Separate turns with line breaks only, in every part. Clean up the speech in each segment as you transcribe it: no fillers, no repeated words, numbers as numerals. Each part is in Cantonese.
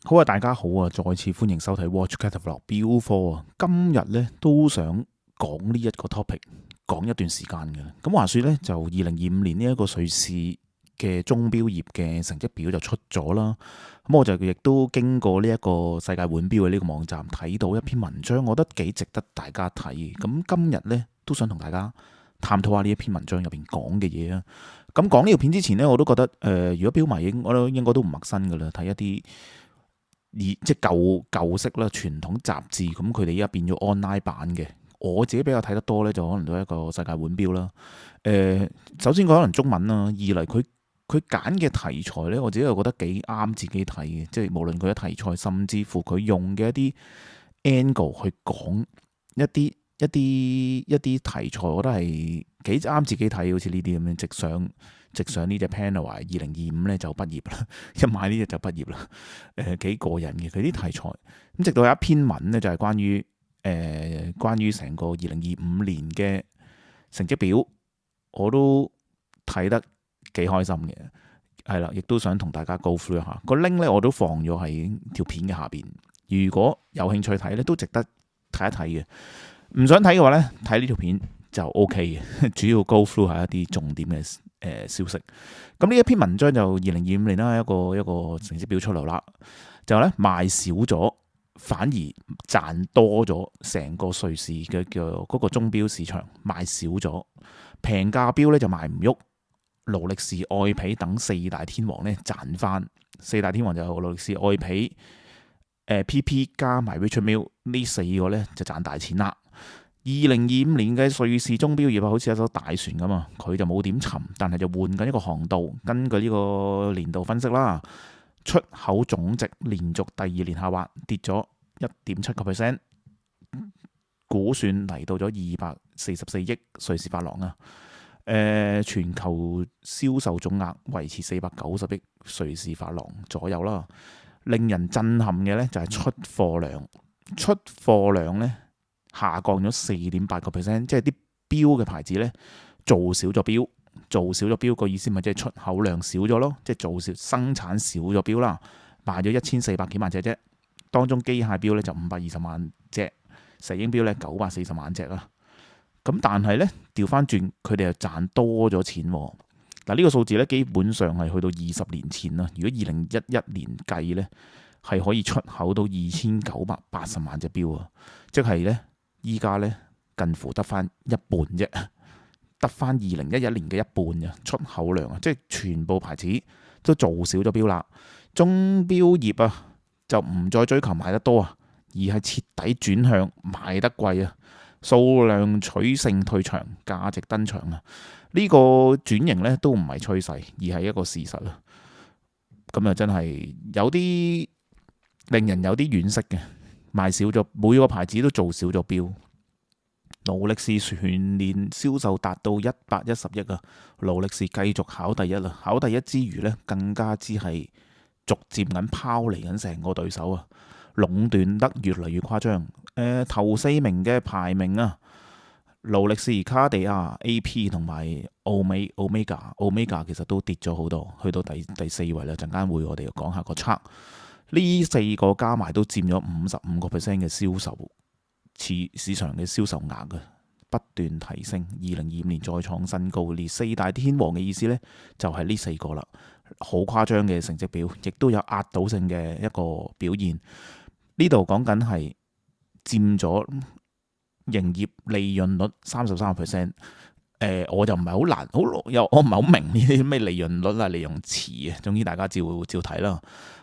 好啊，大家好啊，再次歡迎收睇 Watch Catalog 標科啊。今日咧都想講呢一個 topic，講一段時間嘅。咁話說咧，就2025年呢一個瑞士嘅鐘錶業嘅成績表就出咗啦。咁我就亦都經過呢一個世界腕錶嘅呢個網站睇到一篇文章，我覺得幾值得大家睇。咁今日咧都想同大家探討下呢一篇文章入邊講嘅嘢啊。咁講呢條片之前呢，我都覺得如果錶迷我都應該都唔陌生噶啦，睇一啲即係舊式啦，傳統雜誌，咁佢哋依家變咗 online 版嘅。我自己比較睇得多呢，就可能都係一個世界腕錶啦。首先佢可能中文啦，二嚟佢揀嘅題材呢，我自己又覺得幾啱自己睇嘅，即係無論佢嘅題材，甚至乎佢用嘅一啲 angle 去講一啲題材，我覺得係幾啱自己睇，好似呢啲咁樣直上呢隻 Panerai 2025咧就畢業啦，一買呢隻就畢業啦。幾過癮嘅佢啲題材。咁直到有一篇文咧，就係關於成個2025年嘅成績表，我都睇得幾開心嘅。係啦，亦都想同大家 go through 一下個 link 咧，我都放咗喺條片嘅下邊。如果有興趣睇咧，都值得睇一睇嘅。唔想睇嘅話咧，睇呢條片就 OK 嘅。主要 go through 係一啲重點嘅消息。咁呢一篇文章就2025年啦，一個成績表出嚟啦，就咧賣少咗，反而賺多咗。成個瑞士嘅嗰個鐘錶市場賣少咗，平價錶咧就賣唔喐。勞力士、愛彼等四大天王咧賺翻。四大天王就係勞力士、愛彼、PP 加埋 Richard Mille 呢四個咧就賺大錢啦。2025年嘅瑞士鐘錶業好似一艘大船咁啊，佢就冇點沉，但係就換緊一個航道。根據呢個年度分析啦，出口總值連續第二年下滑，跌咗1.7%，估算嚟到咗244億瑞士法郎啊。全球銷售總額維持490億瑞士法郎左右啦。令人震撼嘅呢就係出貨量呢下降咗4.8%，即係啲錶嘅牌子呢做少咗錶個意思咪即係出口量少咗咯，即係生產少咗錶啦，賣咗1400幾萬隻啫。當中機械錶呢就520萬隻，石英錶呢940萬隻啦。咁但係呢，調翻轉佢哋又賺多咗錢喎。嗱，呢個數字呢基本上係去到20年前啦。如果2011年計呢，係可以出口到2980萬隻錶啊，即係呢，依家呢近乎得翻一半啫，得翻2011年嘅一半嘅出口量啊，即係全部牌子都做少咗錶啦。鐘錶業啊就唔再追求賣得多啊，而係徹底轉向賣得貴啊。數量取勝退場，價值登場啊！呢個轉型咧都唔係趨勢，而係一個事實啦。咁啊，真係有啲令人有啲惋惜嘅，賣少咗，每個牌子都做少咗錶。勞力士全年銷售達到110億啊！勞力士繼續考第一啦，考第一之餘咧，更加之係逐漸咁拋離緊成個對手啊！壟斷得越嚟越誇張。頭四名嘅排名啊，勞力士、卡地亞、AP 同埋Omega 其實都跌咗好多，去到第四位啦。陣間會我哋講下個測，呢四個加埋都佔咗55% 嘅銷售市場嘅銷售額嘅，不斷提升。2025年再創新高，連四大天王嘅意思呢，就係呢四個啦，好誇張嘅成績表，亦都有壓倒性嘅一個表現。呢度講緊係佔咗營業利潤率33%。我就唔係好難，我唔係好明呢啲咩利潤率啊、利用詞啊。總之大家照睇啦，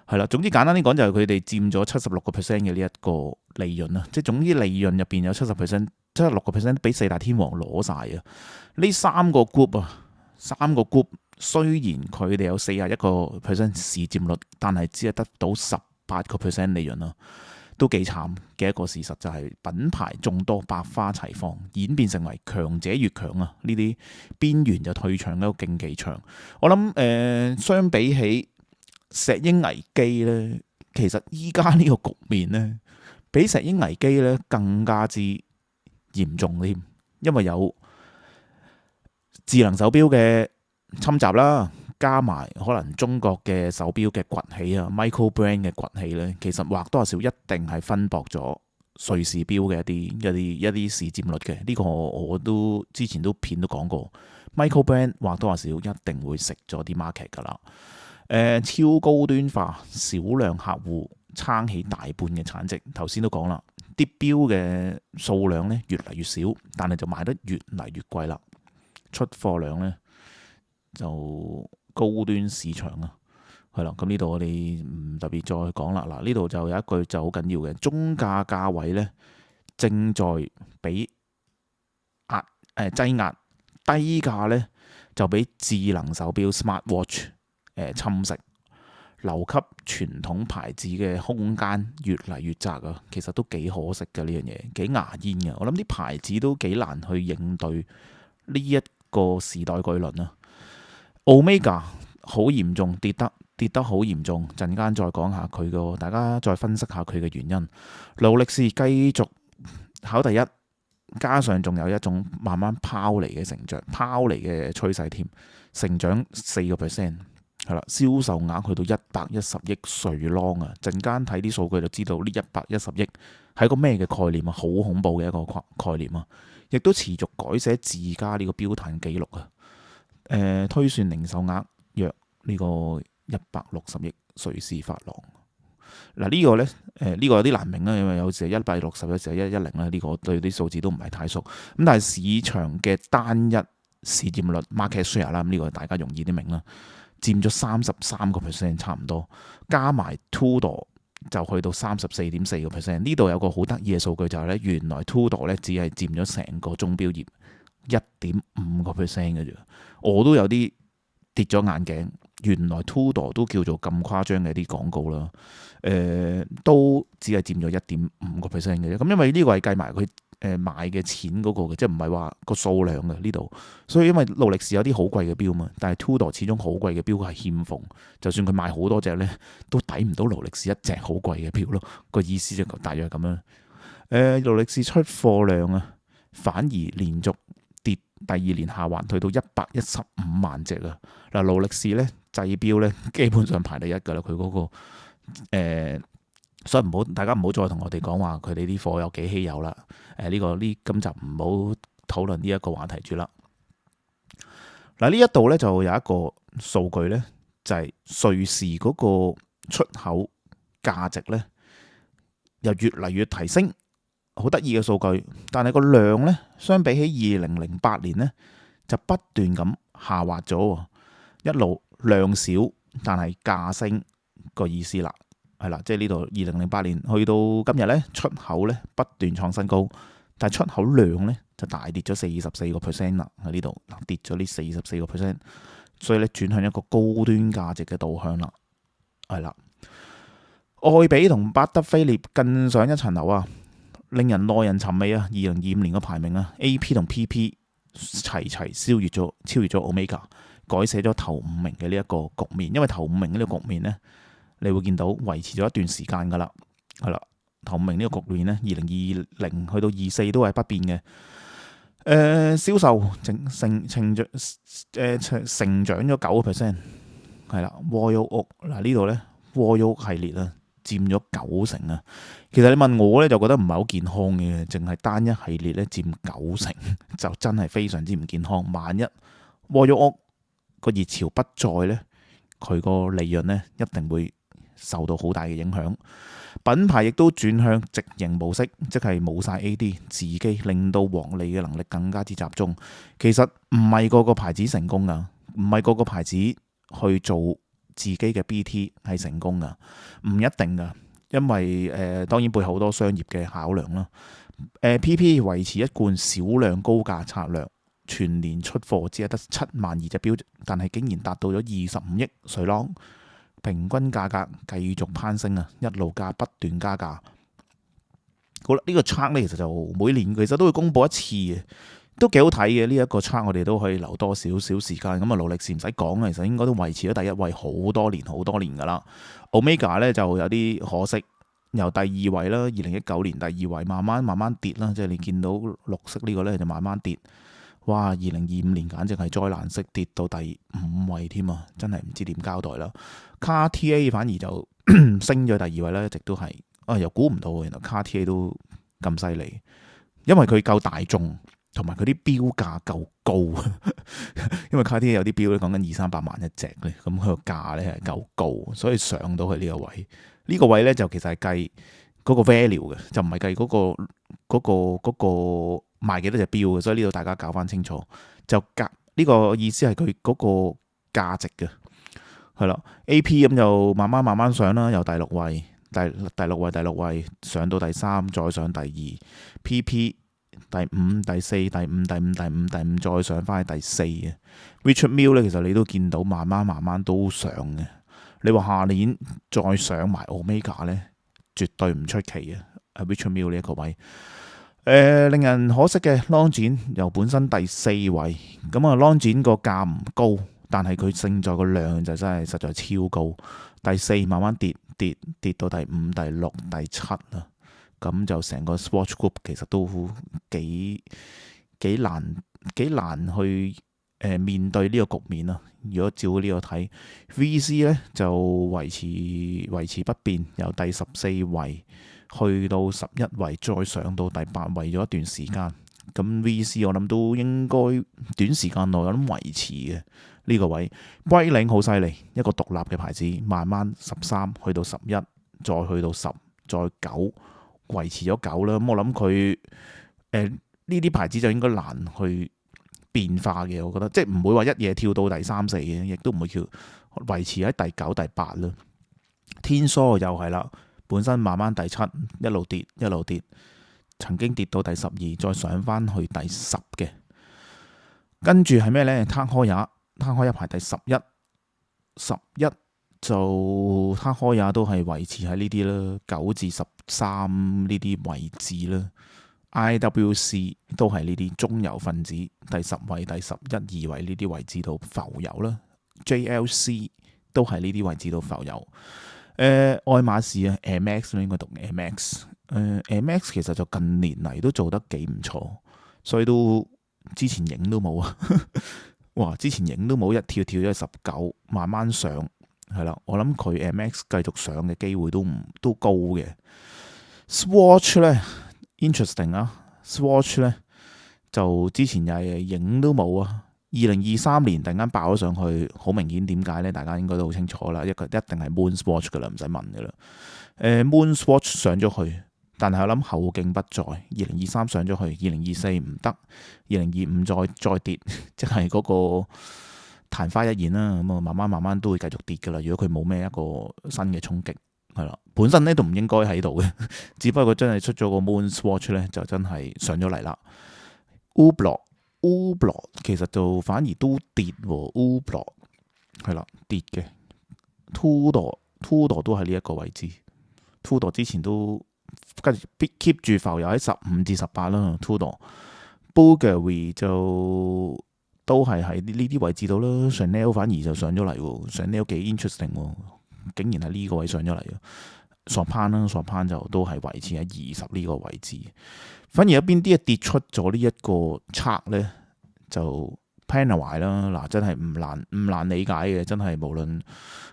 係啦。總之簡單啲講，就係佢哋佔咗76% 嘅呢一個利潤啦。即係總之利潤入邊有76% 俾四大天王攞晒啊。呢三個 group 雖然佢哋有41% 市佔率，但係只係得到18% 利潤啦。都幾慘嘅一個事實，就係品牌眾多，百花齊放，演變成為強者越強啊！呢啲邊緣就退場嘅一個競技場。我諗相比起石英危機呢，其實依家呢個局面呢，比石英危機呢更加之嚴重添，因為有智能手錶嘅侵襲啦。加埋可能中國嘅手錶嘅崛起啊，Micro Brand 嘅崛起呢，其實或多或少一定係分薄咗瑞士錶嘅一啲市佔率嘅。呢個我都之前都片都講過，Micro Brand 或多或少一定會食咗啲 market 噶啦。超高端化，少量客戶撐起大半嘅產值。頭先都講啦，啲錶嘅數量呢越嚟越少，但係就賣得越嚟越貴啦。出貨量呢就高端市場啊，係啦。咁呢度我哋唔特別再講啦。嗱，呢度就有一句就好緊要嘅，中價價位呢正在俾擠壓，低價呢就俾智能手錶 Smart Watch 侵蝕，留給傳統牌子嘅空間越嚟越窄啊！其實都幾可惜嘅呢樣嘢，幾牙煙嘅。我諗啲牌子都幾難去應對呢一個時代巨輪啊。Omega 好嚴重，跌得好嚴重，陣間再講下佢個，大家再分析下佢嘅原因。勞力士繼續考第一，加上仲有一種慢慢拋離嘅成長，拋離嘅趨勢添，成長4%。係啦，銷售額去到110億瑞郎啊！陣間睇啲數據就知道呢110億係個咩嘅概念啊，好恐怖嘅一個概念啊！亦都持續改寫自家呢個標壇紀錄啊！推算零售額約呢個160億瑞士法郎。嗱，呢個呢，呢個有啲難明啦，因為有時係160，有時係110啦。呢個我對啲數字都唔係太熟。咁但係市場嘅單一市佔率 market share 啦，呢個大家容易啲明啦。佔咗33%差唔多，加埋 Tudor 就去到34.4%。呢度有個好得意嘅數據就係咧，原來 Tudor 咧只係佔咗成個鐘錶業1.5%嘅啫。我都有啲跌咗眼鏡，原來 Tudor 都叫做咁誇張嘅啲廣告啦。都只係佔咗1.5%嘅啫。咁因為呢個係計埋佢賣嘅錢嗰個嘅，即係唔係話個數量嘅呢度。所以因為勞力士有啲好貴嘅錶嘛，但係 Tudor 始終好貴嘅錶係欠奉，就算佢賣好多隻呢，都抵唔到勞力士一隻好貴嘅錶咯。個意思就大約咁樣。勞力士出貨量啊，反而連續跌第二年下滑，去到115萬隻啊。嗱，勞力士呢製錶呢，基本上排第一噶啦，佢嗰個所以大家唔好再同我哋講話佢哋啲貨有幾稀有啦。今集唔好討論呢一個話題住啦。嗱，呢一度咧就有一個數據咧，就係瑞士嗰個出口價值咧又越嚟越提升，好得意嘅數據。但係個量咧，相比起2008年咧，就不斷咁下滑咗，一路量少，但係價升個意思啦。係啦，即係呢度2008年去到今日咧，出口咧不斷創新高，但係出口量咧就大跌咗44%啦。喺呢度跌咗呢44%，所以咧轉向一個高端價值嘅導向啦。係啦，愛比同百德菲列更上一層樓啊，令人耐人尋味啊！2025年嘅排名啊，AP 同 PP 齊超越咗 Omega， 改寫咗頭5名嘅呢一個局面。因為頭5名呢個局面咧，你會見到維持咗一段時間噶啦，係啦，頭5名呢個局面呢，2020去到24都係不變嘅。銷售成長咗9%，係啦。Royal Oak 嗱呢度呢 Royal Oak 系列啊，佔咗90%啊。其實你問我呢，就覺得唔係好健康嘅，淨係單一系列呢佔90%，就真係非常之唔健康。萬一 Royal Oak 個熱潮不再呢，佢個利潤呢一定會受到好大嘅影響。品牌亦都轉向直營模式，即係冇晒 AD 自己，令到獲利嘅能力更加之集中。其實唔係個個牌子成功噶，唔係個個牌子去做自己嘅 BT 係成功噶，唔一定噶。因為當然背後好多商業嘅考量啦。PP 維持一貫少量高價策略，全年出貨只係得72000隻錶，但係竟然達到咗25億瑞郎。平均價格繼續攀升啊，一路不斷加價。好啦，呢個 chart 咧其實就每年其實都會公布一次嘅，都幾好睇嘅。呢一個 chart 我哋都可以留多少少時間。咁啊，勞力士唔使講啦，其實應該都維持咗第一位好多年噶啦。Omega 咧就有啲可惜，由第2位啦，2019年第2位慢慢跌啦，即係你見到綠色呢個咧就慢慢跌。哇！2025年簡直係災難式跌到第5位添啊，真係唔知點交代啦。Cartier 反而就升咗第2位啦，一直都係又估唔到原來 Cartier 都咁犀利，因為佢夠大眾，同埋佢啲標價夠高。因為 Cartier 有啲標咧講緊200-300萬一隻咧，咁佢個價咧係夠高，所以上到去呢個位。呢個位咧就其實係計嗰個 value 嘅，就唔係計嗰個賣幾多隻標嘅，所以呢度大家搞翻清楚，就呢個意思係佢嗰個價值嘅，係啦。AP 咁就慢慢上啦，由第6位，第六位上到第3，再上第2。PP 第5、第4、第5，再上翻去第4嘅。Richard Mille 咧，其實你都見到慢慢都上嘅。你話下年再上埋 Omega 咧，絕對唔出奇嘅。Richard Mille 呢一個位。令人可惜嘅 Longines 由本身第4位，咁啊 Longines個價唔高，但係佢勝在個量就真係實在超高。第4慢慢跌到第5、第6、第7啦，咁就成個 Swatch Group 其實都幾難去面對呢個局面啦。如果照呢個睇 ，VC 咧就維持不變，由第14位。去到11位，再上到第8位咗一段時間，咁 VC 我諗都應該短時間內咁維持嘅呢個位。Breitling 好犀利，一個獨立嘅牌子，慢慢13去到11，再去到10，再9，維持咗9啦。咁我諗佢呢啲牌子就應該難去變化嘅，我覺得即係唔會話一夜跳到第3、4嘅，亦都唔會叫維持喺第9、第8啦。天梭又係啦。本身慢慢第7一路跌，曾經跌到第12，再上翻去第10嘅。跟住係咩呢？攤開也排第11就攤開也都係維持喺呢啲啦，9至13呢啲位置啦。IWC 都係呢啲中游分子，第10位、第11、2位呢啲位置度浮游啦。JLC 都係呢啲位置度浮游。愛馬仕啊 ，Amex 應該讀 Amex。Amex 其實就近年嚟都做得幾唔錯，所以都之前影都冇啊。哇！之前影都冇，一跳咗去19，慢慢上係啦。我諗佢 Amex 繼續上嘅機會都高嘅。Swatch 咧 interesting 啊 ，Swatch 咧就之前又係影都冇啊。2023年突然間爆咗上去，好明顯點解呢？大家應該都好清楚啦，一定係 Moon Swatch 噶啦，唔使問噶啦。Moon Swatch 上咗去，但係我諗後勁不在。2023上咗去，2024唔得，2025再跌，即係嗰個曇花一現啦。咁啊，慢慢都會繼續跌噶啦。如果佢冇咩一個新嘅衝擊，係啦，本身呢都唔應該喺度嘅，只不過真係出咗個 Moon Swatch 咧，就真係上咗嚟啦。Hublot 其實就反而都跌喎。Hublot 係啦，跌嘅。Tudor 都係呢一個位置。Tudor 之前都跟住 keep 住浮游喺15至18啦。Tudor、Bulgari 就都係喺呢啲位置度啦。Chanel 反而就上咗嚟喎。Chanel 幾 interesting 喎，竟然喺呢個位上咗嚟。Chopin 就都係維持喺20呢個位置。反而有邊啲跌出咗呢一個測咧，就 Panerai 啦。嗱，真係唔難理解嘅，真係無論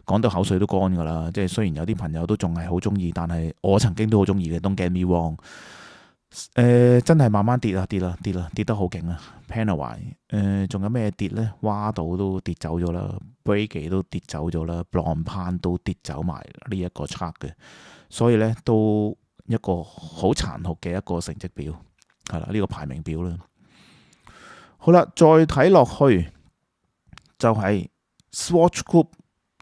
講到口水都乾噶啦。即係雖然有啲朋友都仲係好中意，但係我曾經都好中意嘅。Don't get me wrong。真係慢慢跌得好勁啊 Panerai。仲有咩跌咧？蛙島都跌走咗啦 Breguet 都跌走咗啦 Blancpain 都跌走埋呢一個測嘅，所以咧都一個好殘酷嘅一個成績表係啦，呢個排名表啦。好啦，再睇落去就係 Swatch Group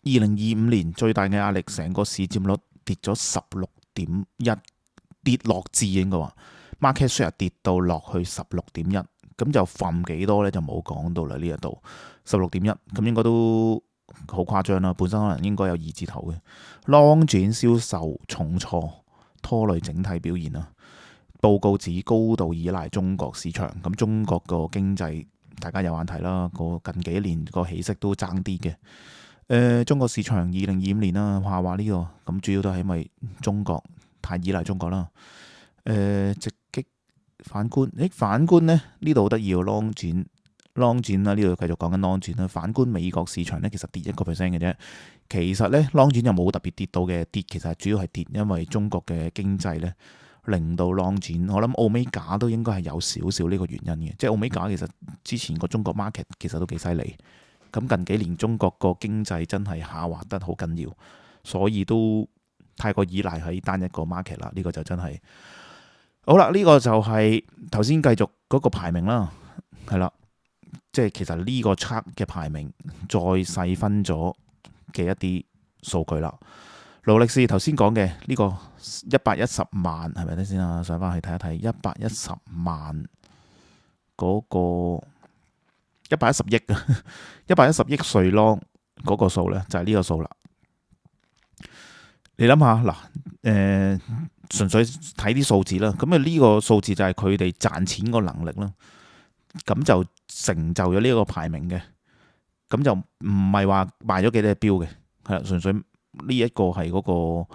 2025年最大嘅壓力，成個市佔率跌咗16.1，跌落至應該話 market share 跌到落去16.1，咁就瞓幾多咧就冇講到啦。呢一度16.1，咁應該都好誇張啦。本身可能應該有2字頭嘅 Longines 銷售重挫，拖累整體表現啦。報告指高度依賴中國市場，咁中國個經濟大家有眼睇啦。個近幾年個起色都爭啲嘅。中國市場2025年啦，話呢個咁主要都係因為中國太依賴中國啦。直擊反觀，反觀呢度好得意喎。Longines long 轉啦，呢度繼續講緊 long 轉啦。反觀美國市場咧，其實跌1% 嘅啫。其實咧 long 轉又冇特別跌到嘅，跌其實主要係跌，因為中國嘅經濟咧令到 long 轉。我諗Omega都應該係有少少呢個原因嘅，即係Omega其實之前個中國 market 其實都幾犀利。咁近幾年中國個經濟真係下滑得好緊要，所以都太過依賴喺單一個 market 啦。呢個就真係好啦。呢個就係頭先繼續嗰個排名啦，係啦。即係其實呢個 chart 嘅排名再細分咗嘅一啲數據啦。勞力士頭先講嘅呢個110萬係咪咧先啊？上翻去睇一睇110萬嗰個110億啊，110億瑞郎嗰個數咧就係呢個數啦。你諗下嗱，純粹睇啲數字啦，咁啊呢個數字就係佢哋賺錢個能力啦。咁就成就咗呢個排名嘅，咁就唔係話賣咗幾多隻錶嘅，係啦，純粹呢一個係嗰個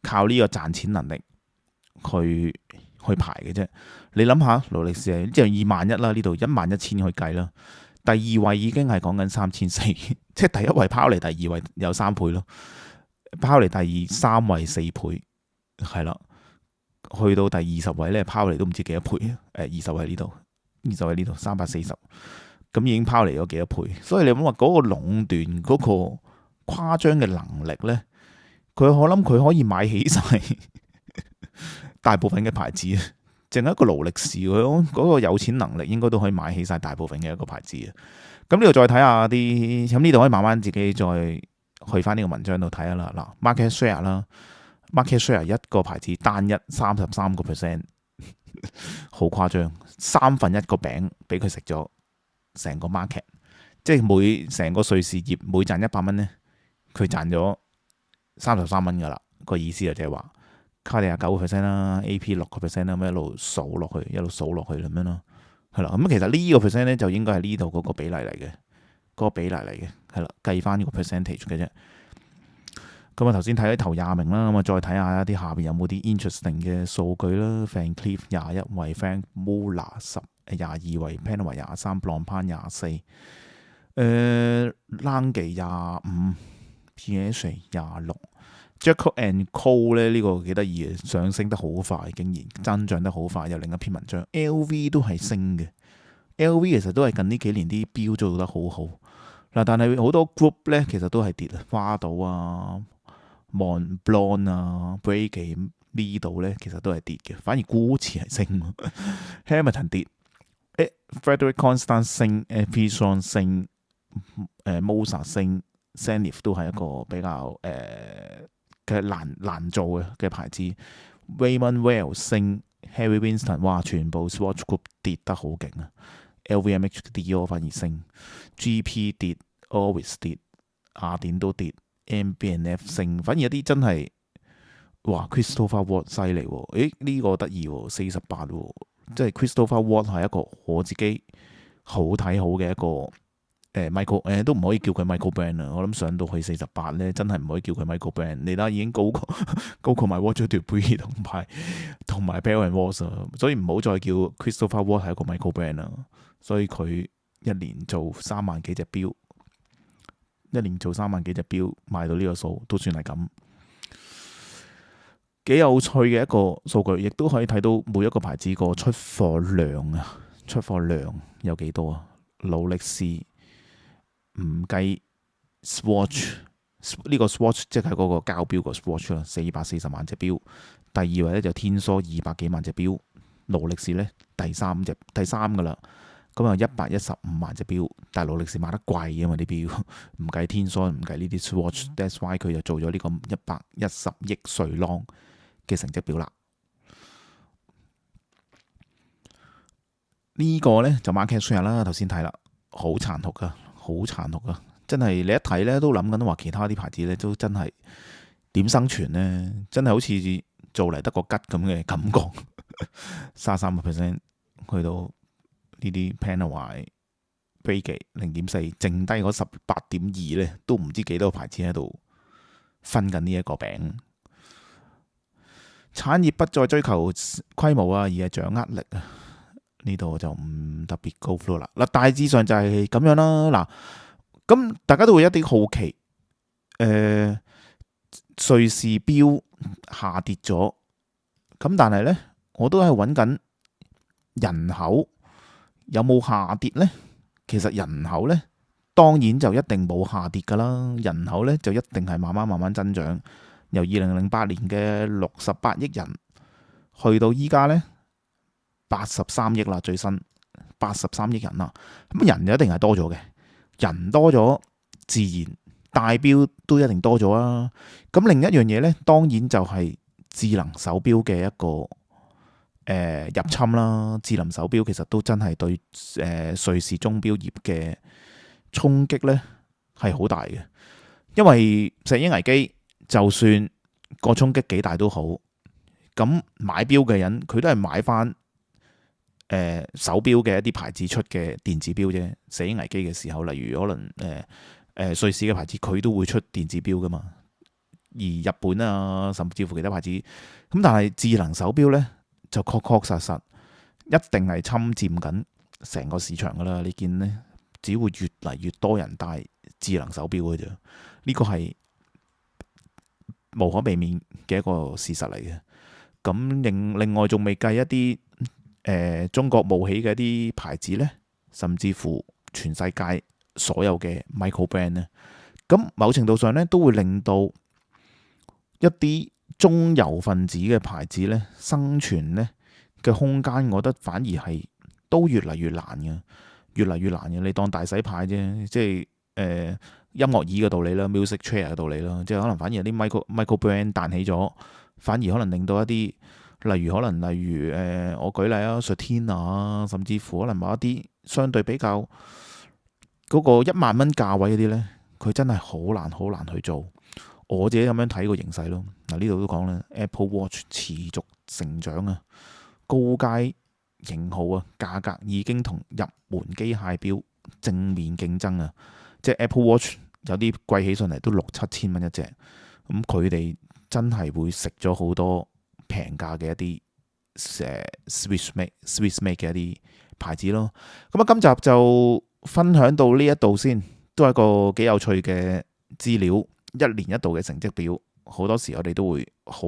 靠呢個賺錢能力去排嘅啫。你諗下，勞力士係即係21000啦，呢度11000去計啦。第二位已經係講緊3400，即係第一位拋離第二位有3倍咯，拋離第三位4倍，係啦，去到第20位咧拋離都唔知幾多倍，20位呢度。20位呢度340，咁已經拋離咗幾多倍，所以你諗話嗰個壟斷嗰個誇張嘅能力咧，我諗佢可以買起晒大部分嘅牌子啊！淨係一個勞力士佢嗰個有錢能力，應該都可以買起晒大部分嘅一個牌子啊！咁呢度再睇下啲，咁呢度可以慢慢自己再去翻呢個文章度睇下啦。嗱，market share 啦，market share 一個牌子單一33%。好誇張，1/3個餅俾佢食咗成個 market， 即係成個瑞士業每賺100蚊咧，佢賺咗33蚊噶啦。個意思就即係話卡地亞9% 啦，AP 6% 啦，咁一路數落去，咁樣咯，係啦。咁其實呢個 percent 咧就應該係呢度嗰個比例嚟嘅，係啦，計翻呢個 percentage 嘅啫。咁啊，頭先睇咗頭20名啦，咁啊再睇下一啲下邊有冇啲 interesting 嘅數據啦。Van Cleef 21位 ，Franck Muller 22位 ，Panerai 23 ，Blancpain 24，Lange 25，Piaget 26，Jacobs and Co 咧呢個幾得意嘅，上升得好快，竟然增長得好快。有另一篇文章，LV 都係升嘅 ，LV 其實都係近呢幾年啲錶做得好好嗱，但係好多 group 咧其實都係跌啊，花島啊。Montblanc 啊 Breguet 呢度咧，其實都係跌嘅，反而 Gucci 係升，Hamilton 跌，Frederic Constant 升，Pishon 升，Moza 升 ，Zenith 都係一個比較嘅難做嘅牌子 ，Raymond Weil 升 ，Harry Winston 哇，全部 Swatch Group 跌得好勁啊 ，LVMH 跌咗反而升 ，GP 跌 ，Always 跌，雅典都跌。MB&F 升，反而有啲真係哇 Christopher Ward 犀利喎，呢個得意喎，48喎，即係 Christopher Ward 係一個我自己好睇好嘅一個Michael 都唔可以叫佢 Michael Brand 啊，我諗上到去48咧，真係唔可以叫佢 Michael Brand，你睇已經高過埋 Roger Dubuis 同埋 Bell & Walls 啊，所以唔好再叫 Christopher Ward 係一個 Michael Brand 啦，所以佢一年做3萬幾隻錶。一年做3萬幾隻錶，賣到呢個數都算係咁，幾有趣嘅一個數據，亦都可以睇到每一個牌子個出貨量啊，出貨量有幾多啊？勞力士唔計 Swatch 呢個 Swatch 即係嗰個膠錶個 Swatch 啦，440萬隻錶。第二位咧就天梭200幾萬隻錶，勞力士咧第三噶啦。咁啊115萬隻錶，但係勞力士賣得貴啊嘛啲錶，唔計天梭，唔計呢啲 Swatch，that's why 佢就做咗呢個110億瑞郎嘅成績表啦。呢個咧就 market share 啦，頭先睇啦，好殘酷噶，真係你一睇咧都諗緊話其他啲牌子咧都真係點生存咧，真係好似做嚟得個吉咁嘅感覺，33% 去到。呢啲 Panerai、Breguet 0.4，剩低嗰18.2咧，都唔知幾多個牌子喺度分緊呢一個餅。產業不再追求規模啊，而係掌握力啊。呢度就唔特別 go through 啦。嗱，大致上就係咁樣啦。嗱，咁大家都會有一啲好奇，瑞士錶下跌咗，咁但係呢，我都係揾緊人口有冇下跌呢？其實人口呢，當然就一定冇下跌噶啦，人口呢，就一定係慢慢增長，由2008年嘅68億人去到依家呢83億啦，最新83億人啦，咁人就一定係多咗嘅，人多咗自然戴錶都一定多咗啊。咁另一樣嘢呢，當然就係智能手錶嘅一個入侵啦。智能手錶其實都真係對瑞士鐘錶業嘅衝擊呢係好大嘅，因為石英危機就算個衝擊幾大都好，咁買錶嘅人佢都係買翻手錶嘅一啲牌子出嘅電子錶啫。石英危機嘅時候，例如可能瑞士嘅牌子佢都會出電子錶噶嘛，而日本啊甚至乎其他牌子，咁但係智能手錶呢，就確實一定係侵佔緊成個市場噶啦。你見呢，只會越嚟越多人戴智能手錶嘅啫，呢個係無可避免嘅一個事實嚟嘅。咁另外仲未計一啲中國冒起嘅一啲牌子呢，甚至乎全世界所有嘅 micro brand 呢，咁某程度上呢，都會令到一啲中游分子嘅牌子呢生存呢嘅空間，我覺得反而係都越嚟越難嘅，越嚟越難嘅。你當大洗牌啫，即係音樂椅嘅道理啦 ，music chair 嘅道理啦，即係可能反而有啲 micro brand 彈起咗，反而可能令到一啲例如我舉例啊 Certina 啊，甚至乎可能某一啲相對比較嗰個1萬蚊價位嗰啲呢，佢真係好難去做。我自己咁樣睇個形勢咯。嗱，呢度都講啦 ，Apple Watch 持續成長啊，高階型號啊，價格已經同入門機械錶正面競爭啊。即係 Apple Watch 有啲貴起上嚟都6-7千蚊一隻，咁佢哋真係會食咗好多平價嘅一啲Swiss made 嘅一啲牌子咯。咁啊，今集就分享到呢一度先，都係一個幾有趣嘅資料。1年1度嘅成績表，好多時我哋都會好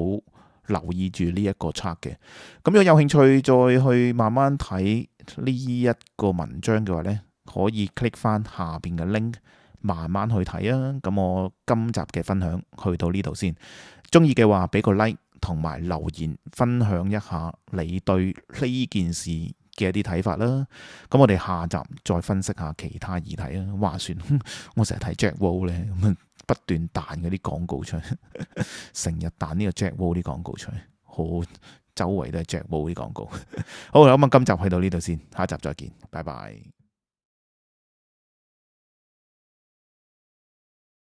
留意住呢一個 chart 嘅。咁如果有興趣再去慢慢睇呢一個文章嘅話呢，可以 click 翻下邊嘅 link，慢慢去睇啊。咁我今集嘅分享去到呢度先，中意嘅話俾個 like 同埋留言分享一下你對呢件事嘅一啲睇法啦。咁我哋下集再分析下其他議題啊。話說我成日睇 Jack Wolf 咧，咁不斷彈嗰啲廣告出嚟，成日彈呢個 Jack Wolf 啲廣告出嚟，好周圍都係 Jack Wolf 啲廣告。好啦，咁啊今集去到呢度先，下一集再見，拜拜。